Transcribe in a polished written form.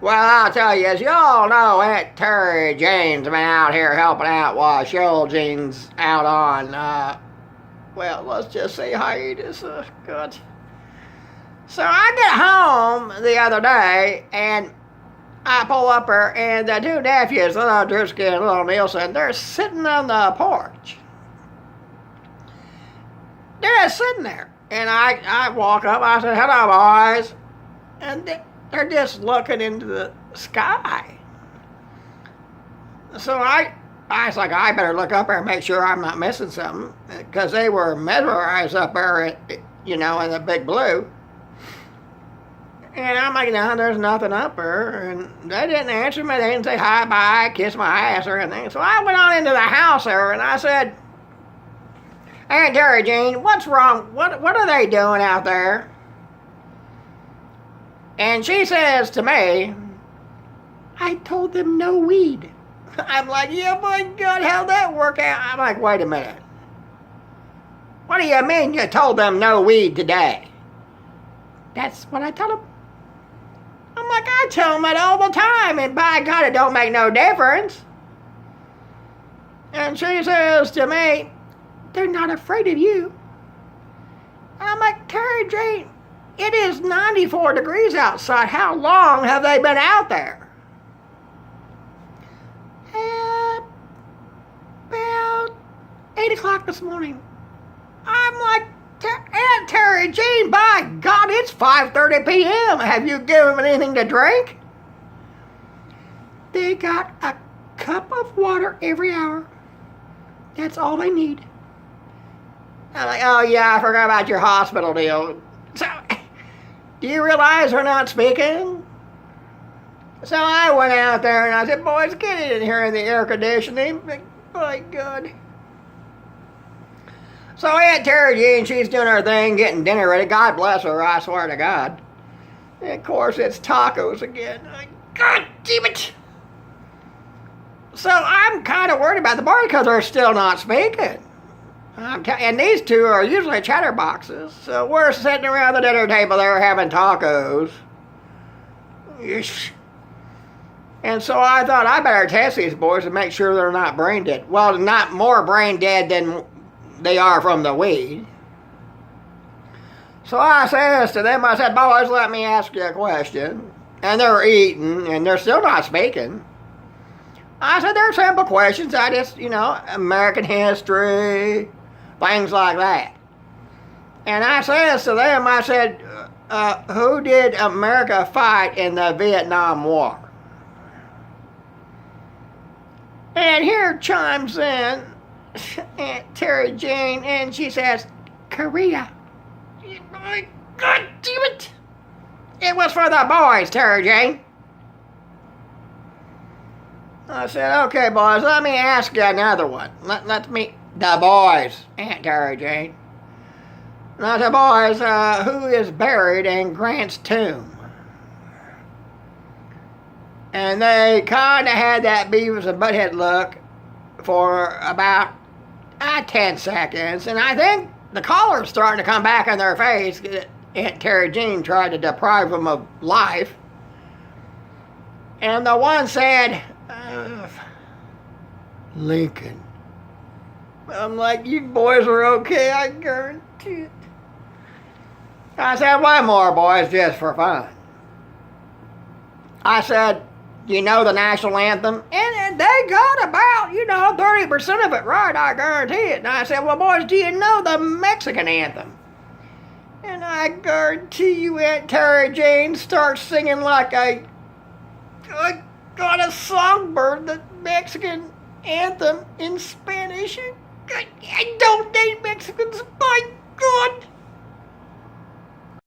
Well, I'll tell you, as you all know, Aunt Terry Jane's been out here helping out while Cheryl Jean's out on, well, let's just say hiatus. Good. So I get home the other day, and I pull up her, and the two nephews, little Drewski and little Nielsen, they're sitting on the porch. They're just sitting there. And I walk up, I said, hello, boys. And they're just looking into the sky. So I was like, I better look up there and make sure I'm not missing something. Because they were mesmerized up there, in the big blue. And I'm like, no, there's nothing up there. And they didn't answer me. They didn't say hi, bye, kiss my ass or anything. So I went on into the house there and I said, Aunt Terry Jane, what's wrong? What are they doing out there? And she says to me, I told them no weed. I'm like, yeah, my God, how'd that work out? I'm like, wait a minute. What do you mean you told them no weed today? That's what I told them. I'm like, I tell them it all the time, and by God, it don't make no difference. And she says to me, they're not afraid of you. I'm like, Terry Jane, it is 94 degrees outside. How long have they been out there? About 8 o'clock this morning. I'm like, Aunt Terry Jane, by God, it's 5:30 p.m. Have you given them anything to drink? They got a cup of water every hour. That's all they need. I'm like, oh yeah, I forgot about your hospital deal. So, do you realize they're not speaking? So I went out there and I said, boys, get in here in the air conditioning. My God. So Aunt Terry Jean, she's doing her thing, getting dinner ready. God bless her, I swear to God. And of course, it's tacos again. God damn it. So I'm kind of worried about the boys because they're still not speaking. And these two are usually chatterboxes. So we're sitting around the dinner table there having tacos. Yeesh. And so I thought I better test these boys and make sure they're not brain dead. Well, not more brain dead than they are from the weed. So I says to them, I said, boys, let me ask you a question. And they're eating, and they're still not speaking. I said, they're simple questions. I just, American history, things like that. And I says to them, I said, who did America fight in the Vietnam War? And here chimes in Aunt Terry Jane, and she says, Korea. God damn it! It was for the boys, Terry Jane. I said, okay, boys, let me ask you another one. Let me, the boys, Aunt Terry Jane. Now, the boys, who is buried in Grant's tomb? And they kind of had that Beavis and Butthead look for about 10 seconds. And I think the collar's starting to come back on their face. Aunt Terry Jean tried to deprive them of life. And the one said, Lincoln. I'm like, you boys are okay, I guarantee it. I said, one more, boys, just for fun. I said, you know the national anthem? And they got about, 30% of it right, I guarantee it. And I said, well, boys, do you know the Mexican anthem? And I guarantee you Aunt Terry Jane starts singing like I got a songbird, the Mexican anthem in Spanish. I don't date Mexicans, my God.